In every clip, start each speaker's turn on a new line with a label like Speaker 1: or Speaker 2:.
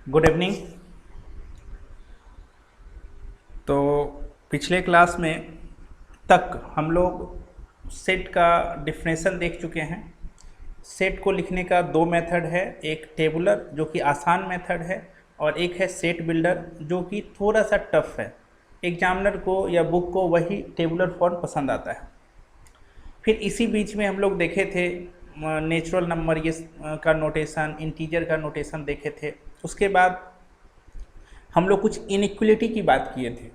Speaker 1: Good evening. तो पिछले class में तक हम लोग सेट का डिफिनेशन देख चुके हैं। सेट को लिखने का दो मेथड है, एक टेबुलर जो कि आसान मेथड है और एक है सेट बिल्डर जो कि थोड़ा सा टफ है। एग्जामिनर को या बुक को वही टेबुलर फॉर्म पसंद आता है। फिर इसी बीच में हम लोग देखे थे नेचुरल नंबर ये का नोटेशन, इंटीजर का नोटेशन देखे थे। उसके बाद हम लोग कुछ इनइक्वलिटी की बात किए थे।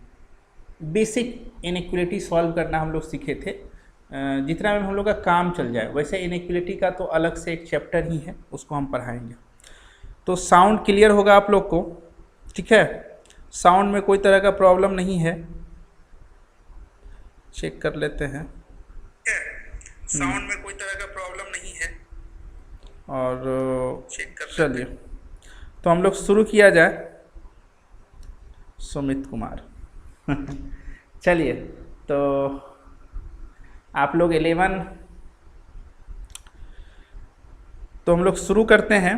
Speaker 1: बेसिक इनइक्वलिटी सॉल्व करना हम लोग सीखे थे। जितना में हम लोग का काम चल जाए, वैसे इनइक्वलिटी का तो अलग से एक चैप्टर ही है, उसको हम पढ़ाएंगे। तो साउंड क्लियर होगा आप लोग को, ठीक है? साउंड में कोई तरह का प्रॉब्लम नहीं है, चेक कर लेते हैं। साउंड में कोई तरह का प्रॉब्लम नहीं है और चलिए तो हम लोग शुरू किया जाए। सुमित कुमार चलिए तो आप लोग 11, तो हम लोग शुरू करते हैं।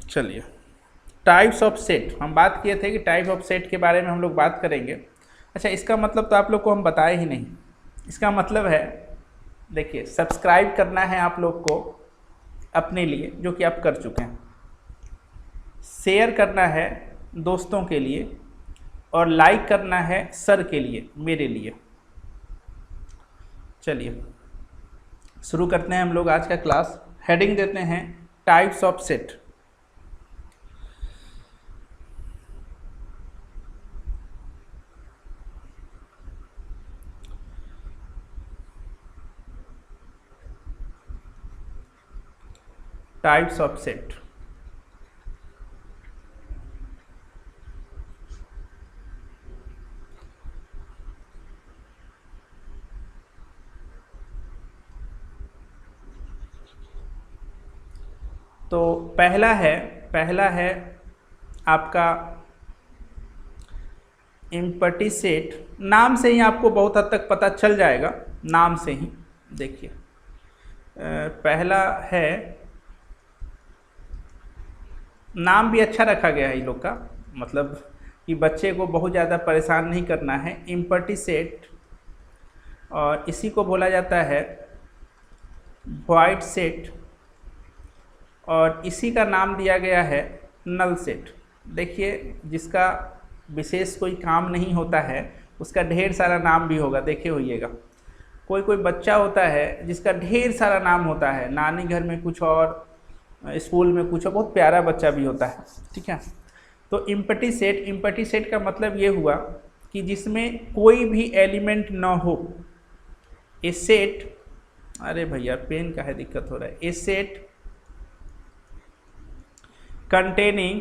Speaker 1: चलिए, टाइप्स ऑफ सेट हम बात किए थे कि टाइप ऑफ सेट के बारे में हम लोग बात करेंगे। अच्छा, इसका मतलब तो आप लोग को हम बताए ही नहीं। इसका मतलब है, देखिए, सब्सक्राइब करना है आप लोग को अपने लिए, जो कि आप कर चुके हैं। शेयर करना है दोस्तों के लिए और लाइक करना है सर के लिए, मेरे लिए। चलिए शुरू करते हैं हम लोग आज का क्लास। हेडिंग देते हैं types of set. Types of set. तो पहला है आपका एम्प्टी सेट। नाम से ही आपको बहुत हद तक पता चल जाएगा, नाम से ही। देखिए, पहला है, नाम भी अच्छा रखा गया है इन लोग का, मतलब कि बच्चे को बहुत ज़्यादा परेशान नहीं करना है। एम्प्टी सेट, और इसी को बोला जाता है वॉइड सेट, और इसी का नाम दिया गया है नल सेट। देखिए, जिसका विशेष कोई काम नहीं होता है उसका ढेर सारा नाम भी होगा, देखे होइएगा। कोई बच्चा होता है जिसका ढेर सारा नाम होता है, नानी घर में कुछ और, स्कूल में कुछ और, बहुत प्यारा बच्चा भी होता है, ठीक है? तो एम्प्टी सेट का मतलब ये हुआ कि जिसमें कोई भी एलिमेंट ना हो। ए सेट, अरे भैया पेन का है, दिक्कत हो रहा है। A set containing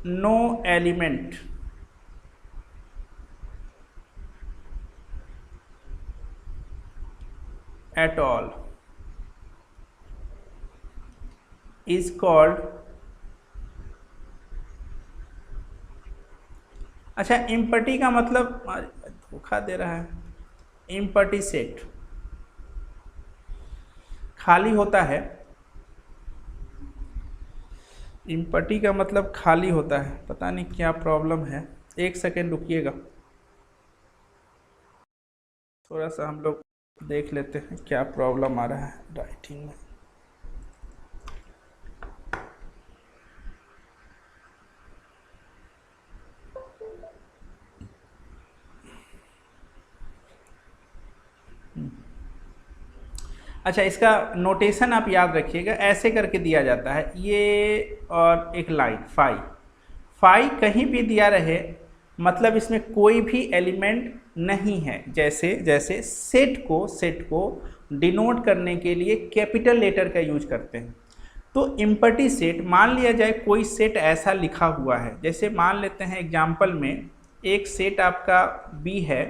Speaker 1: no element at all is called। अच्छा, एम्प्टी का मतलब, धोखा दे रहा है। एम्प्टी सेट खाली होता है। एम्प्टी का मतलब खाली होता है, पता नहीं क्या प्रॉब्लम है। एक सेकेंड रुकिएगा, थोड़ा सा हम लोग देख लेते हैं क्या प्रॉब्लम आ रहा है राइटिंग में। अच्छा, इसका नोटेशन आप याद रखिएगा, ऐसे करके दिया जाता है ये, और एक लाइन फाई कहीं भी दिया रहे, मतलब इसमें कोई भी एलिमेंट नहीं है। जैसे सेट को डिनोट करने के लिए कैपिटल लेटर का यूज करते हैं। तो एम्प्टी सेट, मान लिया जाए कोई सेट ऐसा लिखा हुआ है, जैसे मान लेते हैं एग्जाम्पल में एक सेट आपका बी है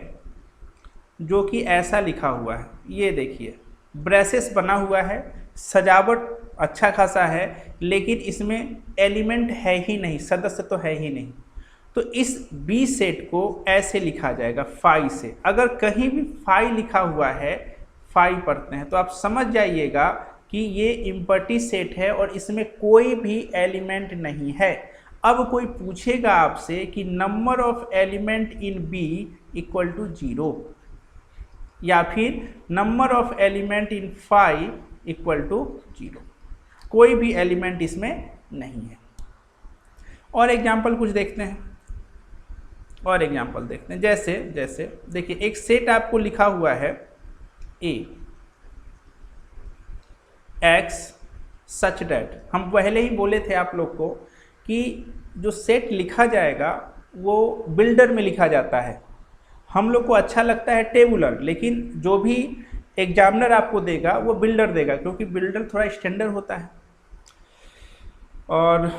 Speaker 1: जो कि ऐसा लिखा हुआ है। ये देखिए, ब्रेसेस बना हुआ है, सजावट अच्छा खासा है, लेकिन इसमें एलिमेंट है ही नहीं, सदस्य तो है ही नहीं। तो इस बी सेट को ऐसे लिखा जाएगा फाई से। अगर कहीं भी फाई लिखा हुआ है, फाई पढ़ते हैं, तो आप समझ जाइएगा कि ये इम्पर्टी सेट है और इसमें कोई भी एलिमेंट नहीं है। अब कोई पूछेगा आपसे कि number of element in B equal to 0 या फिर number of element in phi equal to 0, कोई भी एलिमेंट इसमें नहीं है। और एग्जाम्पल कुछ देखते हैं, और एग्जाम्पल देखते हैं। जैसे देखिए, एक सेट आपको लिखा हुआ है ए एक्स सच डैट। हम पहले ही बोले थे आप लोग को कि जो सेट लिखा जाएगा वो बिल्डर में लिखा जाता है। हम लोग को अच्छा लगता है टेबुलर, लेकिन जो भी एग्जामिनर आपको देगा वो बिल्डर देगा, क्योंकि बिल्डर थोड़ा स्टैंडर्ड होता है। और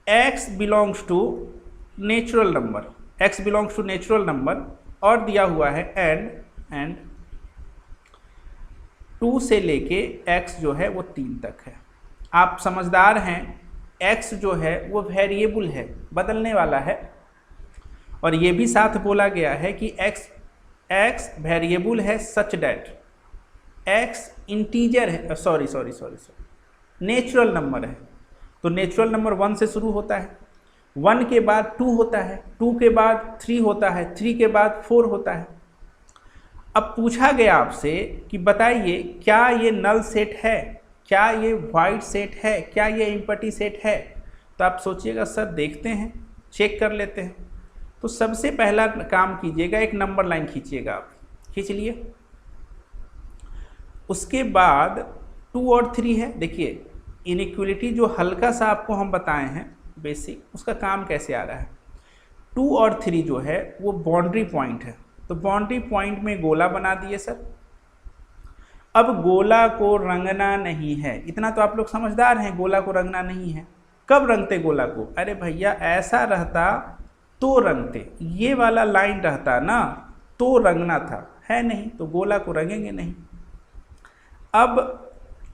Speaker 1: x belongs to natural number, x belongs to natural number, और दिया हुआ है एंड 2 से लेके x जो है वो 3 तक है। आप समझदार हैं, x जो है वो वेरिएबल है, बदलने वाला है। और ये भी साथ बोला गया है कि x वेरिएबल है सच डैट x इंटीजर है, सॉरी नेचुरल नंबर है। तो नेचुरल नंबर 1 से शुरू होता है, 1 के बाद 2 होता है, 2 के बाद 3 होता है, 3 के बाद 4 होता है। अब पूछा गया आपसे कि बताइए क्या ये नल सेट है, क्या ये वाइड सेट है, क्या ये इम्पर्टी सेट है। तो आप सोचिएगा सर देखते हैं, चेक कर लेते हैं। तो सबसे पहला काम कीजिएगा, एक नंबर लाइन खींचिएगा, आप खींच लिए। उसके बाद 2 और 3 है। देखिए इनइक्वलिटी जो हल्का सा आपको हम बताए हैं बेसिक, उसका काम कैसे आ रहा है। 2 और 3 जो है वो बाउंड्री पॉइंट है, तो बाउंड्री पॉइंट में गोला बना दिए सर। अब गोला को रंगना नहीं है, इतना तो आप लोग समझदार हैं, गोला को रंगना नहीं है। कब रंगते गोला को? अरे भैया ऐसा रहता तो रंगते, ये वाला लाइन रहता ना तो रंगना था, है नहीं, तो गोला को रंगेंगे नहीं। अब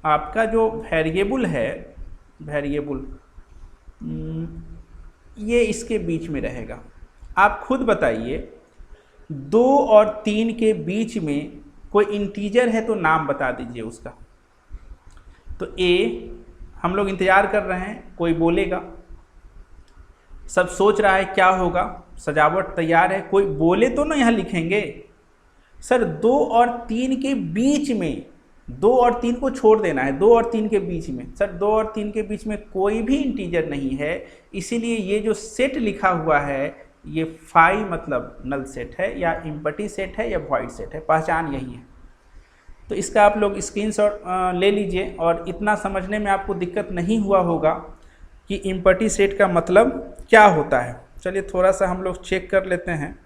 Speaker 1: आपका जो वेरिएबल है, वेरिएबल ये इसके बीच में रहेगा। आप खुद बताइए 2 और 3 के बीच में कोई इंटीजर है तो नाम बता दीजिए उसका। तो ए, हम लोग इंतज़ार कर रहे हैं कोई बोलेगा, सब सोच रहा है क्या होगा, सजावट तैयार है, कोई बोले तो ना यहाँ लिखेंगे। सर 2 और 3 के बीच में, 2 और 3 को छोड़ देना है, 2 और 3 के बीच में। सर 2 और 3 के बीच में कोई भी इंटीजर नहीं है, इसीलिए ये जो सेट लिखा हुआ है ये फाई मतलब नल सेट है या इम्पर्टी सेट है या वॉइड सेट है, पहचान यही है। तो इसका आप लोग स्क्रीनशॉट ले लीजिए, और इतना समझने में आपको दिक्कत नहीं हुआ होगा कि इम्पर्टी सेट का मतलब क्या होता है। चलिए थोड़ा सा हम लोग चेक कर लेते हैं।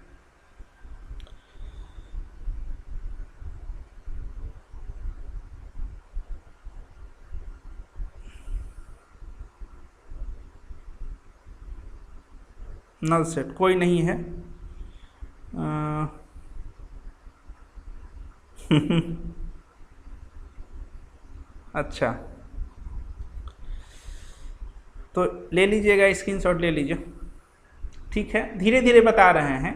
Speaker 1: नल सेट कोई नहीं है। अच्छा, तो ले लीजिएगा, स्क्रीनशॉट ले लीजिए, ठीक है। धीरे धीरे बता रहे हैं।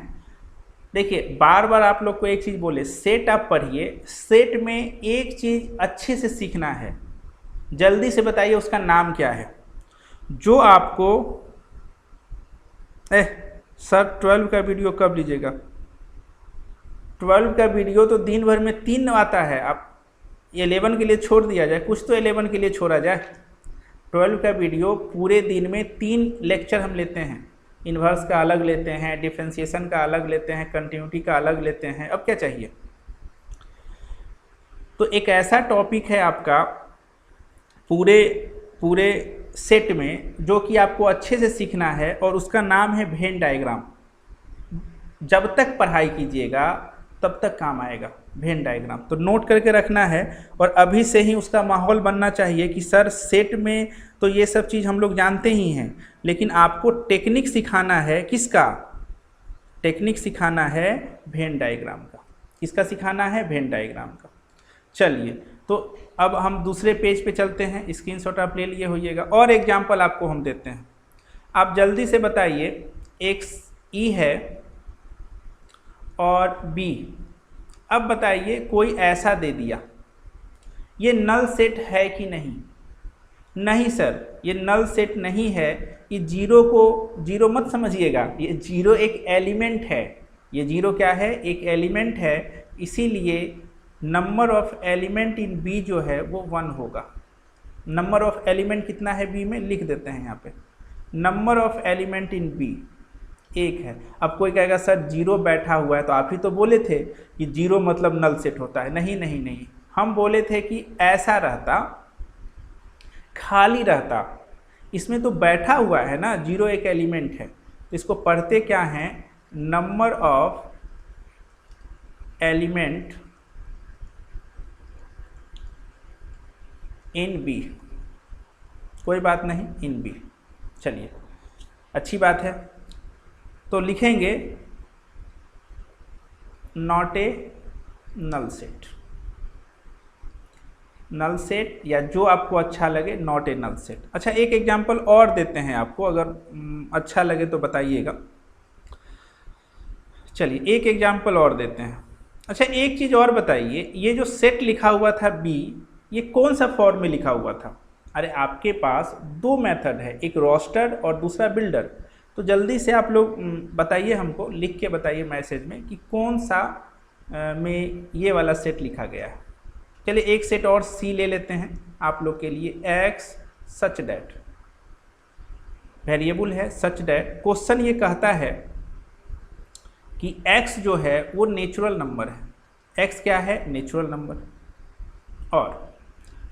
Speaker 1: देखिए बार बार आप लोग को एक चीज़ बोले, सेट आप पढ़िए, सेट में एक चीज़ अच्छे से सीखना है। जल्दी से बताइए उसका नाम क्या है जो आपको सर 12 का वीडियो कब लीजिएगा? 12 का वीडियो तो दिन भर में 3 आता है, आप 11 के लिए छोड़ दिया जाए, कुछ तो 11 के लिए छोड़ा जाए। 12 का वीडियो पूरे दिन में 3 लेक्चर हम लेते हैं। इन्वर्स का अलग लेते हैं, डिफ्रेंशिएशन का अलग लेते हैं, कंटिन्यूटी का अलग लेते हैं। अब क्या चाहिए? तो एक ऐसा टॉपिक है आपका पूरे सेट में जो कि आपको अच्छे से सीखना है, और उसका नाम है वेन डायग्राम। जब तक पढ़ाई कीजिएगा तब तक काम आएगा वेन डायग्राम, तो नोट करके रखना है। और अभी से ही उसका माहौल बनना चाहिए कि सर सेट में तो ये सब चीज़ हम लोग जानते ही हैं, लेकिन आपको टेक्निक सिखाना है। किसका टेक्निक सिखाना है? वेन डायग्राम का। किसका सिखाना है? वेन डायग्राम का। चलिए, तो अब हम दूसरे पेज पे चलते हैं, स्क्रीनशॉट आप ले लिए होइएगा। और एग्जाम्पल आपको हम देते हैं, आप जल्दी से बताइए, एक ई है और बी। अब बताइए कोई ऐसा दे दिया, ये नल सेट है कि नहीं? नहीं सर, ये नल सेट नहीं है। ये जीरो को, जीरो मत समझिएगा, ये जीरो एक एलिमेंट है। ये जीरो क्या है? एक एलिमेंट है, इसीलिए number of element in B जो है वो 1 होगा। नंबर ऑफ एलिमेंट कितना है बी में, लिख देते हैं यहाँ पे। Number of element in B 1 है। अब कोई कहेगा सर जीरो बैठा हुआ है, तो आप ही तो बोले थे कि जीरो मतलब नल सेट होता है। नहीं नहीं नहीं, हम बोले थे कि ऐसा रहता, खाली रहता। इसमें तो बैठा हुआ है ना, जीरो एक एलिमेंट है। इसको पढ़ते क्या हैं? Number of element in B. कोई बात नहीं, इन बी। चलिए, अच्छी बात है। तो लिखेंगे not a null set. Null set या जो आपको अच्छा लगे, नॉट ए नल सेट। अच्छा, एक एग्जांपल और देते हैं आपको, अगर अच्छा लगे तो बताइएगा। चलिए, एक एग्जांपल और देते हैं। अच्छा, एक चीज़ और बताइए, ये जो सेट लिखा हुआ था बी, ये कौन सा फॉर्म में लिखा हुआ था? अरे आपके पास 2 मेथड है, एक रोस्टर और दूसरा बिल्डर। तो जल्दी से आप लोग बताइए, हमको लिख के बताइए मैसेज में कि कौन सा में ये वाला सेट लिखा गया है। चलिए, एक सेट और सी ले लेते हैं आप लोग के लिए। एक्स सच डैट वेरिएबल है, सच डैट। क्वेश्चन ये कहता है कि x जो है वो नेचुरल नंबर है। x क्या है? Natural number.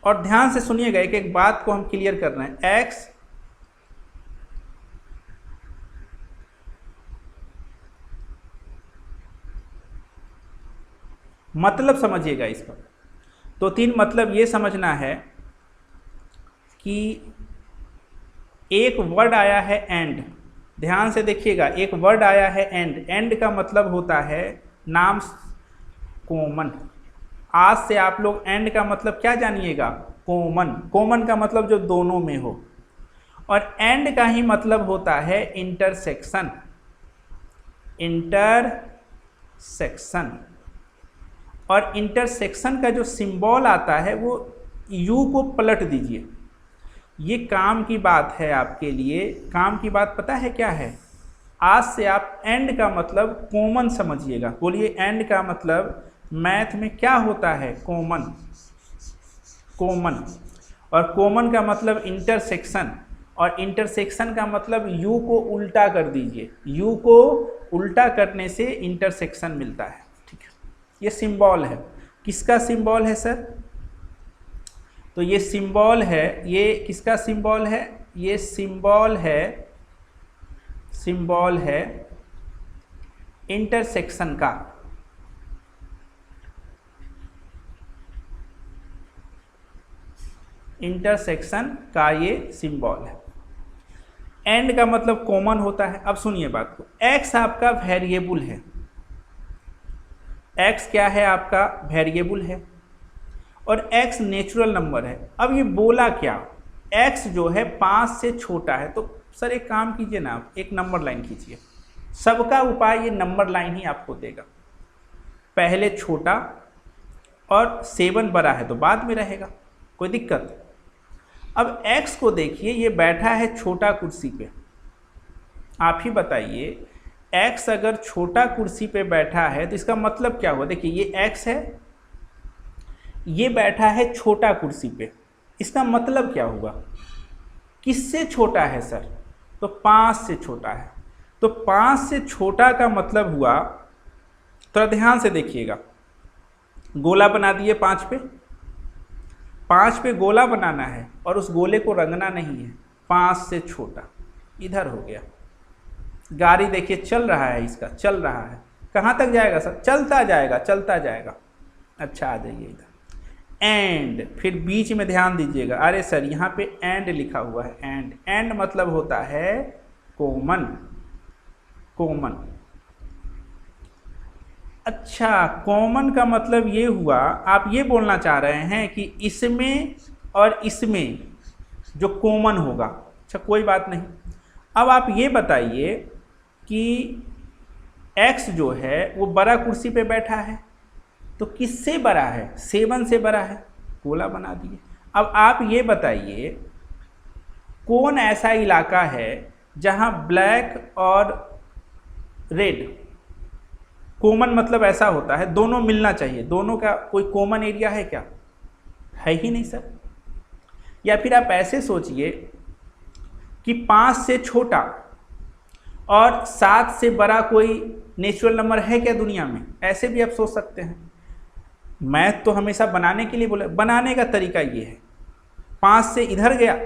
Speaker 1: और ध्यान से सुनिएगा, एक एक बात को हम क्लियर कर रहे हैं। x मतलब समझिएगा इसका। तो 3 मतलब ये समझना है कि एक वर्ड आया है एंड। ध्यान से देखिएगा, एक वर्ड आया है एंड। एंड का मतलब होता है नाम कॉमन। आज से आप लोग एंड का मतलब क्या जानिएगा? कॉमन। कॉमन का मतलब जो दोनों में हो। और एंड का ही मतलब होता है इंटरसेक्शन। इंटरसेक्शन। और इंटरसेक्शन का जो सिंबल आता है वो यू को पलट दीजिए। ये काम की बात है आपके लिए। काम की बात पता है क्या है? आज से आप एंड का मतलब कॉमन समझिएगा। बोलिए, एंड का मतलब मैथ में क्या होता है? कॉमन। कॉमन। और कॉमन का मतलब इंटरसेक्शन। और इंटरसेक्शन का मतलब यू को उल्टा कर दीजिए। यू को उल्टा करने से इंटरसेक्शन मिलता है। ठीक है, ये सिंबल है। किसका सिंबल है सर? तो ये सिंबल है, ये किसका सिंबल है? ये सिंबल है इंटरसेक्शन का। इंटरसेक्शन का ये सिंबल है। एंड का मतलब कॉमन होता है। अब सुनिए बात को, x आपका वेरिएबल है। x क्या है? आपका वेरिएबल है। और x नेचुरल नंबर है। अब ये बोला क्या? x जो है 5 से छोटा है। तो सर एक काम कीजिए ना, आप एक नंबर लाइन खींचिए। सबका उपाय ये नंबर लाइन ही आपको देगा। पहले छोटा और 7 बड़ा है तो बाद में रहेगा, कोई दिक्कत? अब x को देखिए, ये बैठा है छोटा कुर्सी पे। आप ही बताइए, x अगर छोटा कुर्सी पे बैठा है तो इसका मतलब क्या हुआ? देखिए, ये x है, ये बैठा है छोटा कुर्सी पे। इसका मतलब क्या हुआ? किससे छोटा है सर? तो 5 से छोटा है। तो 5 से छोटा का मतलब हुआ, थोड़ा ध्यान से देखिएगा, गोला बना दिए 5 पे। 5 पे गोला बनाना है और उस गोले को रंगना नहीं है। 5 से छोटा इधर हो गया। गाड़ी देखिए चल रहा है, इसका चल रहा है। कहाँ तक जाएगा सर? चलता जाएगा, चलता जाएगा। अच्छा, आ जाइए इधर। एंड, फिर बीच में ध्यान दीजिएगा। अरे सर यहाँ पे एंड लिखा हुआ है। एंड, एंड मतलब होता है कॉमन। कॉमन। अच्छा, कॉमन का मतलब ये हुआ, आप ये बोलना चाह रहे हैं कि इसमें और इसमें जो कॉमन होगा। अच्छा कोई बात नहीं। अब आप ये बताइए कि x जो है वो बड़ा कुर्सी पे बैठा है, तो किससे बड़ा है? 7 से बड़ा है, गोला बना दिए। अब आप ये बताइए कौन ऐसा इलाका है जहां ब्लैक और रेड कॉमन, मतलब ऐसा होता है दोनों मिलना चाहिए, दोनों का कोई कॉमन एरिया है क्या? है ही नहीं सर। या फिर आप ऐसे सोचिए कि 5 से छोटा और 7 से बड़ा कोई नेचुरल नंबर है क्या दुनिया में? ऐसे भी आप सोच सकते हैं। मैथ तो हमेशा बनाने के लिए बोले, बनाने का तरीका ये है, 5 से इधर गया,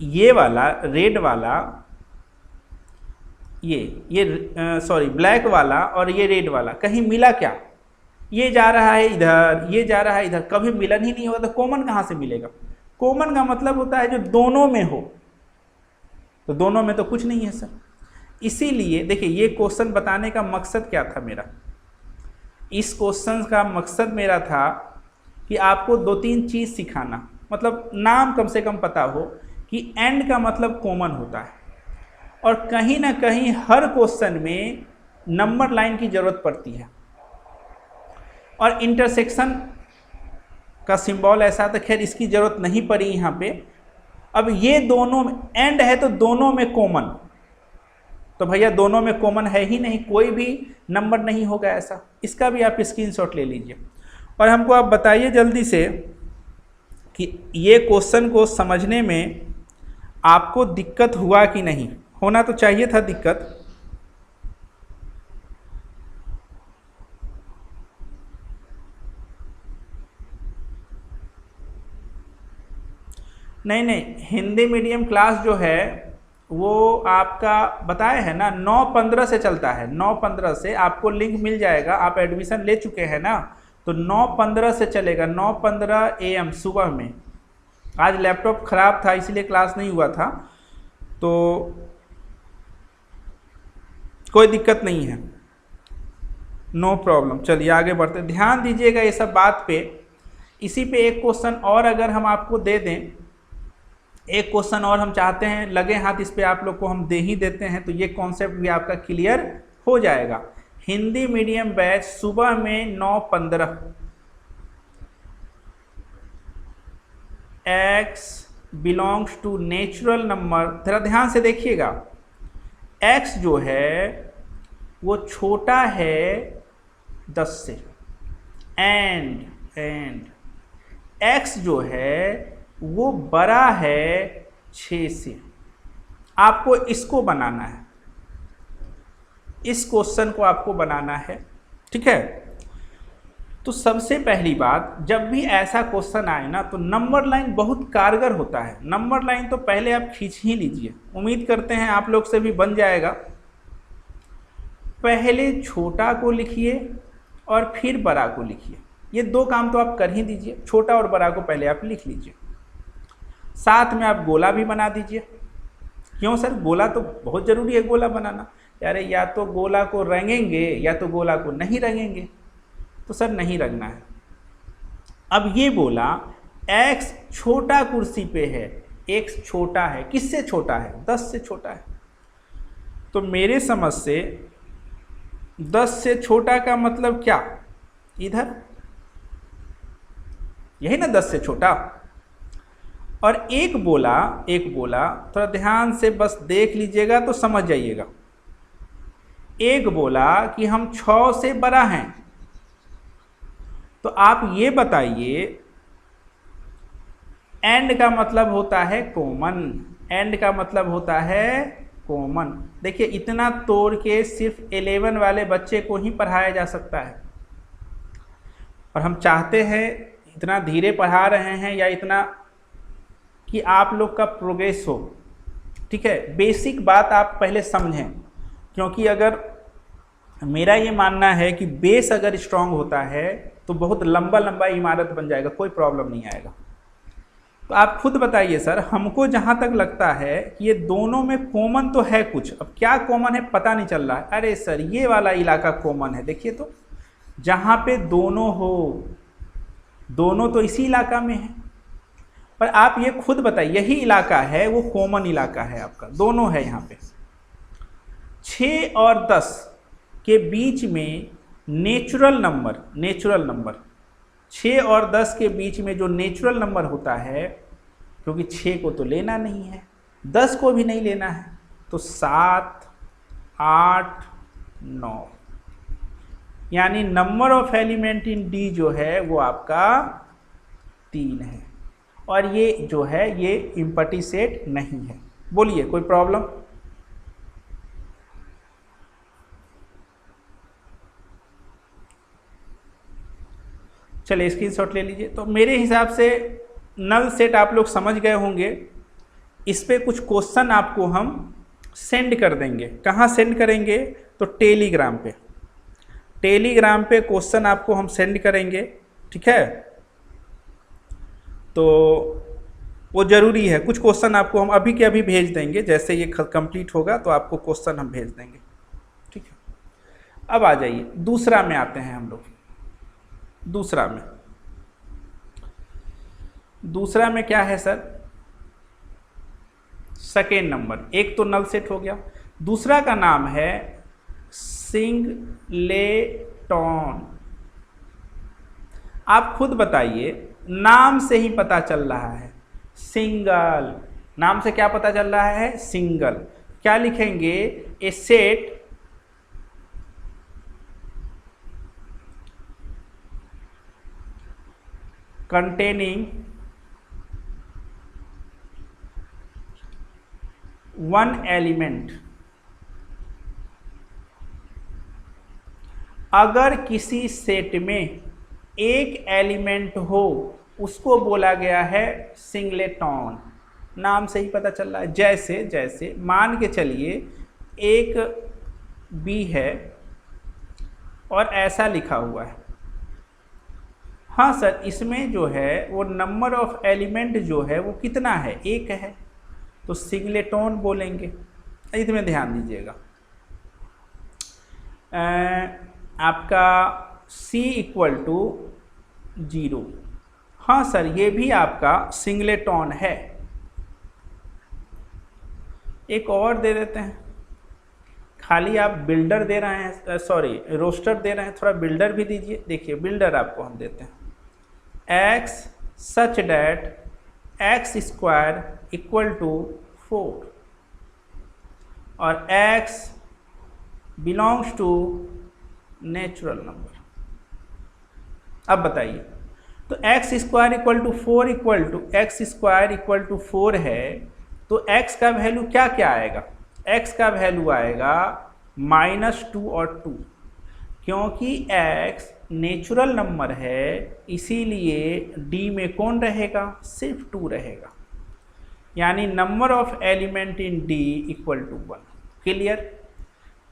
Speaker 1: ये वाला रेड वाला, ये सॉरी ब्लैक वाला और ये रेड वाला कहीं मिला क्या? ये जा रहा है इधर, ये जा रहा है इधर, कभी मिलन ही नहीं होगा, तो कॉमन कहाँ से मिलेगा? कॉमन का मतलब होता है जो दोनों में हो, तो दोनों में तो कुछ नहीं है सर। इसीलिए देखिए ये क्वेश्चन बताने का मकसद क्या था मेरा, इस क्वेश्चन का मकसद मेरा था कि आपको 2-3 चीज़ सिखाना, मतलब नाम कम से कम पता हो कि एंड का मतलब कॉमन होता है, और कहीं ना कहीं हर क्वेश्चन में नंबर लाइन की ज़रूरत पड़ती है, और इंटरसेक्शन का सिंबल ऐसा था, खैर इसकी ज़रूरत नहीं पड़ी यहाँ पे। अब ये दोनों एंड है तो दोनों में कॉमन, तो भैया दोनों में कॉमन है ही नहीं, कोई भी नंबर नहीं होगा ऐसा। इसका भी आप स्क्रीनशॉट ले लीजिए और हमको आप बताइए जल्दी से कि ये क्वेश्चन को समझने में आपको दिक्कत हुआ कि नहीं। होना तो चाहिए था दिक्कत। नहीं नहीं, हिंदी मीडियम क्लास जो है वो आपका बताए है ना 9:15 से चलता है, 9:15 से आपको लिंक मिल जाएगा, आप एडमिशन ले चुके हैं ना, तो 9:15 से चलेगा, 9:15 AM सुबह में। आज लैपटॉप ख़राब था इसलिए क्लास नहीं हुआ था, तो कोई दिक्कत नहीं है, नो प्रॉब्लम। चलिए आगे बढ़ते, ध्यान दीजिएगा ये सब बात पे। इसी पे एक क्वेश्चन और अगर हम आपको दे दें, एक क्वेश्चन और हम चाहते हैं, लगे हाथ इस पे आप लोग को हम दे ही देते हैं, तो ये कॉन्सेप्ट भी आपका क्लियर हो जाएगा। हिंदी मीडियम बैच सुबह में 9:15, x belongs to natural number. जरा ध्यान से देखिएगा, x जो है वो छोटा है 10 से, एंड x जो है वो बड़ा है 6 से। आपको इसको बनाना है, इस क्वेश्चन को आपको बनाना है, ठीक है। तो सबसे पहली बात, जब भी ऐसा क्वेश्चन आए ना तो नंबर लाइन बहुत कारगर होता है। नंबर लाइन तो पहले आप खींच ही लीजिए, उम्मीद करते हैं आप लोग से भी बन जाएगा। पहले छोटा को लिखिए और फिर बड़ा को लिखिए, ये 2 काम तो आप कर ही दीजिए। छोटा और बड़ा को पहले आप लिख लीजिए, साथ में आप गोला भी बना दीजिए। क्यों सर, गोला तो बहुत ज़रूरी है गोला बनाना। यार या तो गोला को रंगेंगे या तो गोला को नहीं रंगेंगे, तो सर नहीं रंगना है। अब ये बोला x छोटा कुर्सी पे है, x छोटा है, किससे छोटा है? 10 से छोटा है। तो मेरे समझ से 10 से छोटा का मतलब क्या? इधर, यही ना 10 से छोटा। और एक बोला थोड़ा ध्यान से बस देख लीजिएगा तो समझ जाइएगा। एक बोला कि हम 6 से बड़ा हैं, तो आप ये बताइए एंड का मतलब होता है कॉमन, एंड का मतलब होता है कॉमन। देखिए इतना तोड़ के सिर्फ 11 वाले बच्चे को ही पढ़ाया जा सकता है, और हम चाहते हैं इतना धीरे पढ़ा रहे हैं या इतना कि आप लोग का प्रोग्रेस हो, ठीक है। बेसिक बात आप पहले समझें, क्योंकि अगर मेरा ये मानना है कि बेस अगर स्ट्रांग होता है तो बहुत लंबा लंबा इमारत बन जाएगा, कोई प्रॉब्लम नहीं आएगा। तो आप खुद बताइए सर, हमको जहाँ तक लगता है कि ये दोनों में कॉमन तो है कुछ, अब क्या कॉमन है पता नहीं चल रहा है। अरे सर ये वाला इलाका कॉमन है, देखिए तो जहाँ पे दोनों हो, दोनों तो इसी इलाका में है, पर आप ये खुद बताइए, यही इलाका है वो कॉमन इलाका है आपका, दोनों है यहाँ पे। 6 और 10 के बीच में नेचुरल नंबर 6 और 10 के बीच में जो नेचुरल नंबर होता है, क्योंकि 6 को तो लेना नहीं है, 10 को भी नहीं लेना है, तो 7, 8, 9, यानी number of element in D जो है वो आपका 3 है, और ये जो है ये इम्पटी सेट नहीं है। बोलिए कोई प्रॉब्लम? चलिए स्क्रीनशॉट ले लीजिए। तो मेरे हिसाब से नल सेट आप लोग समझ गए होंगे। इस पे कुछ क्वेश्चन आपको हम सेंड कर देंगे। कहाँ सेंड करेंगे? तो टेलीग्राम पे, टेलीग्राम पे क्वेश्चन आपको हम सेंड करेंगे, ठीक है? तो वो ज़रूरी है, कुछ क्वेश्चन आपको हम अभी के अभी भेज देंगे, जैसे ये कंप्लीट होगा तो आपको क्वेश्चन हम भेज देंगे, ठीक है? अब आ जाइए दूसरा में आते हैं हम लोग। दूसरा में क्या है सर? सेकेंड नंबर, एक तो नल सेट हो गया, दूसरा का नाम है सिंगलेटॉन। आप खुद बताइए, नाम से ही पता चल रहा है सिंगल, नाम से क्या पता चल रहा है? सिंगल। क्या लिखेंगे? ए सेट containing one element। अगर किसी सेट में एक एलिमेंट हो उसको बोला गया है सिंगलेटॉन। नाम से ही पता चल रहा है। जैसे मान के चलिए एक बी है और ऐसा लिखा हुआ है। हाँ सर, इसमें जो है वो नंबर ऑफ एलिमेंट जो है वो कितना है? एक है, तो सिंगलेटॉन बोलेंगे। इसमें ध्यान दीजिएगा, आपका C = 0। हाँ सर, ये भी आपका सिंगलेटॉन है। एक और दे देते हैं, खाली आप बिल्डर दे रहे हैं, सॉरी रोस्टर दे रहे हैं, थोड़ा बिल्डर भी दीजिए। देखिए बिल्डर आपको हम देते हैं, x such that x² = 4 और x belongs to natural number. अब बताइए, तो x² = 4 है, तो x का वैल्यू क्या क्या आएगा? x का वैल्यू आएगा -2 और 2, क्योंकि x नेचुरल नंबर है, इसीलिए d में कौन रहेगा? सिर्फ 2 रहेगा, यानी number of element in d = 1। Clear?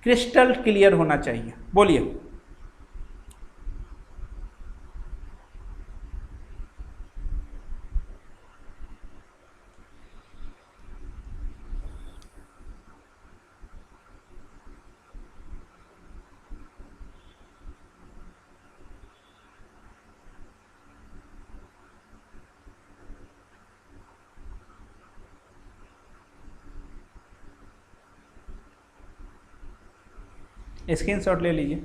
Speaker 1: Crystal clear होना चाहिए। बोलिए। स्क्रीनशॉट ले लीजिए।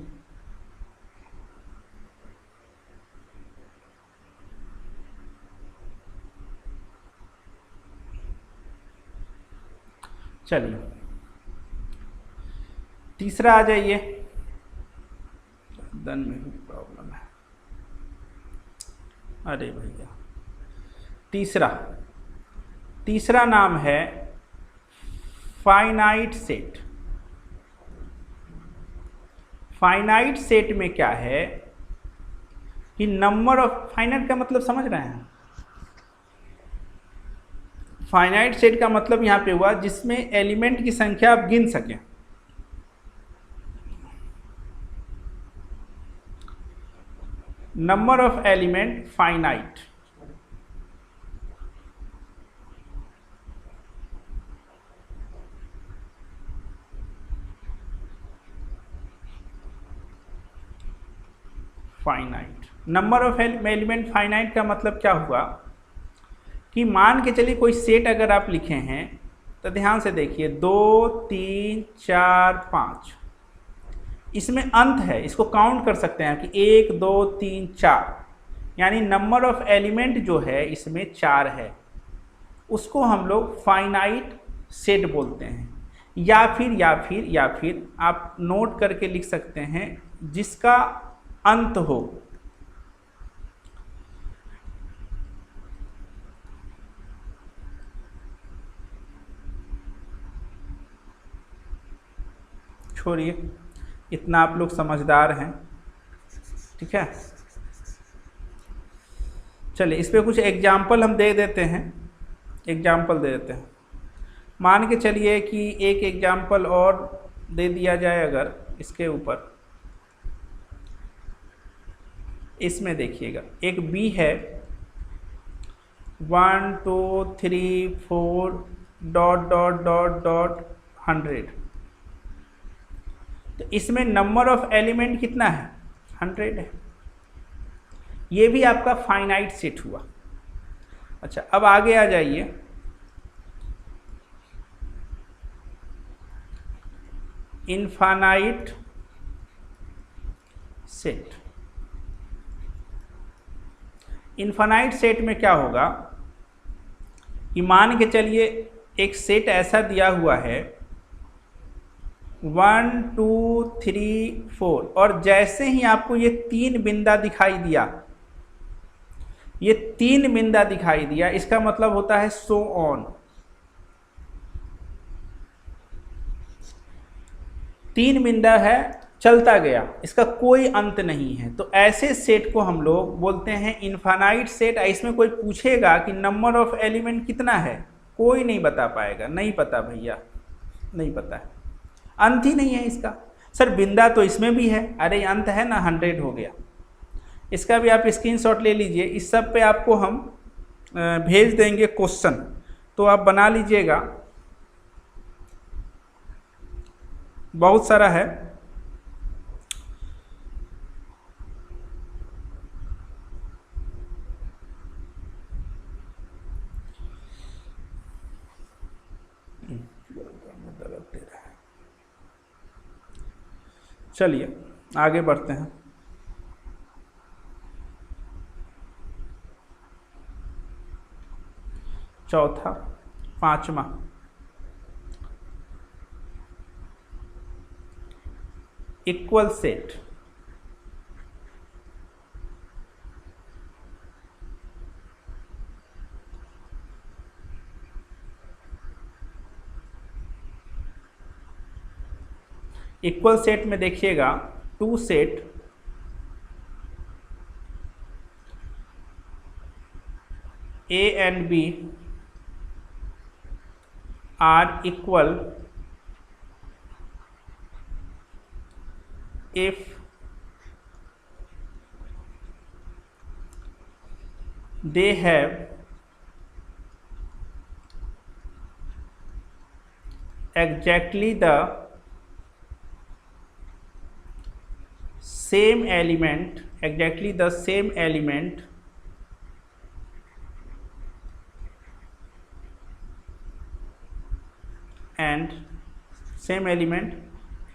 Speaker 1: चलिए तीसरा आ जाइए। दन में भी प्रॉब्लम है, अरे भैया। तीसरा नाम है फाइनाइट सेट। फाइनाइट सेट में क्या है कि नंबर ऑफ, फाइनाइट का मतलब समझ रहे हैं? फाइनाइट सेट का मतलब यहां पे हुआ जिसमें एलिमेंट की संख्या आप गिन सकें। Number of element finite. Finite. Number of element finite का मतलब क्या हुआ कि मान के चलिए कोई सेट अगर आप लिखे हैं तो ध्यान से देखिए 2 3 4 5, इसमें अंत है, इसको काउंट कर सकते हैं कि 1 2 3 4, यानी नंबर ऑफ एलिमेंट जो है इसमें 4 है, उसको हम लोग फाइनाइट सेट बोलते हैं। या फिर आप नोट करके लिख सकते हैं जिसका अंत हो। छोड़िए, इतना आप लोग समझदार हैं, ठीक है। चलिए इस पे कुछ एग्जाम्पल हम दे देते हैं, मान के चलिए कि एक एग्जाम्पल और दे दिया जाए अगर इसके ऊपर। इसमें देखिएगा एक बी है 1 2 3 4 डॉट डॉट डॉट डॉट 100, तो इसमें नंबर ऑफ एलिमेंट कितना है? 100 है। ये भी आपका फाइनाइट सेट हुआ। अच्छा, अब आगे आ जाइए, इनफाइनाइट सेट। इनफाइनाइट सेट में क्या होगा कि मान के चलिए एक सेट ऐसा दिया हुआ है 1 2 3 4, और जैसे ही आपको ये 3 बिंदा दिखाई दिया, इसका मतलब होता है सो ऑन। 3 बिंदा है, चलता गया, इसका कोई अंत नहीं है, तो ऐसे सेट को हम लोग बोलते हैं इनफाइनाइट सेट। इसमें कोई पूछेगा कि नंबर ऑफ एलिमेंट कितना है, कोई नहीं बता पाएगा, नहीं पता भैया, नहीं पता है, अंत ही नहीं है इसका। सर बिंदा तो इसमें भी है, अरे अंत है ना, 100 हो गया। इसका भी आप स्क्रीनशॉट ले लीजिए, इस सब पे आपको हम भेज देंगे क्वेश्चन, तो आप बना लीजिएगा, बहुत सारा है। चलिए आगे बढ़ते हैं। चौथा, 5वां, इक्वल सेट। इक्वल सेट में देखिएगा 2 set A and B are equal if they have exactly the same element, and same element,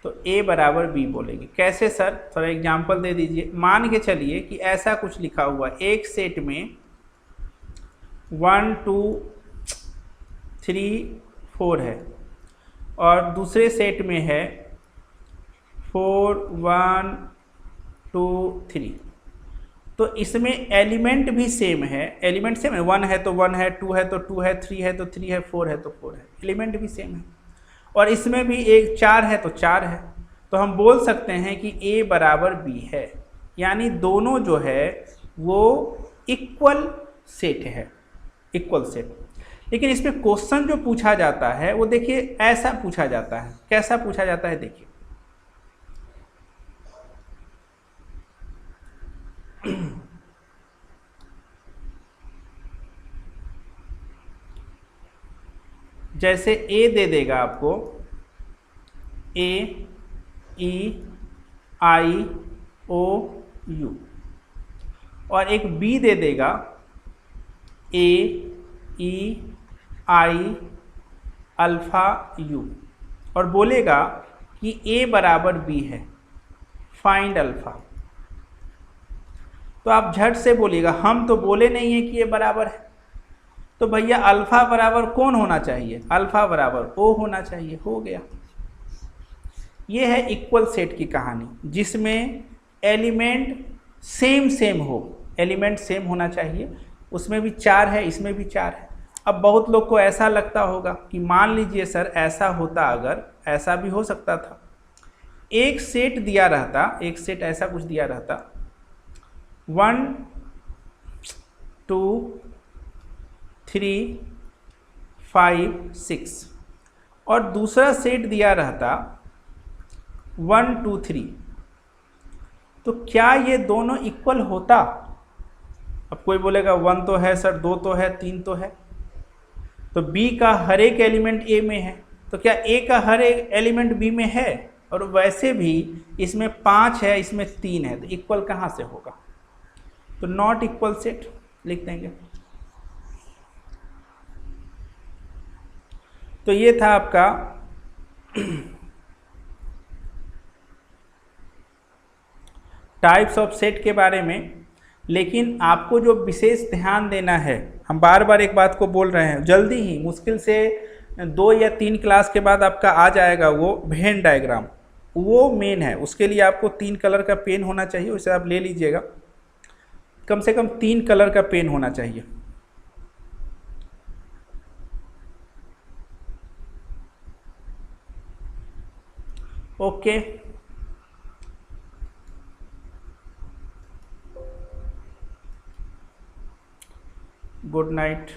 Speaker 1: तो A बराबर B बोलेंगे। कैसे सर, थोड़ा एग्जांपल दे दीजिए। मान के चलिए कि ऐसा कुछ लिखा हुआ, एक सेट में 1 2 3 4 है, और दूसरे सेट में है 4 1 2 3, तो इसमें एलिमेंट भी सेम है, एलिमेंट सेम है, 1 है तो 1 है, 2 है तो 2 है, 3 है तो 3 है, 4 है तो 4 है, एलिमेंट भी सेम है। और इसमें भी एक 4 है तो 4 है, तो हम बोल सकते हैं कि A बराबर B है, यानी दोनों जो है वो इक्वल सेट है, इक्वल सेट। लेकिन इसमें क्वेश्चन जो पूछा जाता है वो देखिए ऐसा पूछा जाता है, कैसा पूछा जाता है देखिए, जैसे A दे देगा आपको A E I O U, और एक बी दे देगा ए ई आई अल्फ़ा यू और बोलेगा कि ए बराबर बी है, फाइंड अल्फ़ा। तो आप झट से बोलिएगा हम तो बोले नहीं है कि ये बराबर है, तो भैया अल्फ़ा बराबर कौन होना चाहिए, अल्फ़ा बराबर ओ होना चाहिए। हो गया। ये है इक्वल सेट की कहानी, जिसमें एलिमेंट सेम हो, एलिमेंट सेम होना चाहिए। उसमें भी 4 है, इसमें भी 4 है। अब बहुत लोग को ऐसा लगता होगा कि मान लीजिए सर ऐसा होता, अगर ऐसा भी हो सकता था, एक सेट दिया रहता, एक सेट ऐसा कुछ दिया रहता 1 2 3 5 6 और दूसरा सेट दिया रहता 1 2 3, तो क्या ये दोनों इक्वल होता? अब कोई बोलेगा 1 तो है सर, 2 तो है, 3 तो है, तो बी का हर एक एलिमेंट ए में है, तो क्या ए का हर एक एलिमेंट बी में है? और वैसे भी इसमें 5 है, इसमें 3 है, तो इक्वल कहाँ से होगा? तो नॉट इक्वल सेट लिख देंगे। तो ये था आपका टाइप्स ऑफ सेट के बारे में। लेकिन आपको जो विशेष ध्यान देना है, हम बार बार एक बात को बोल रहे हैं, जल्दी ही, मुश्किल से 2 या 3 क्लास के बाद आपका आ जाएगा वो वेन डायग्राम, वो मेन है। उसके लिए आपको 3 कलर का पेन होना चाहिए, उसे आप ले लीजिएगा, कम से कम 3 कलर का पेन होना चाहिए। Okay, good night.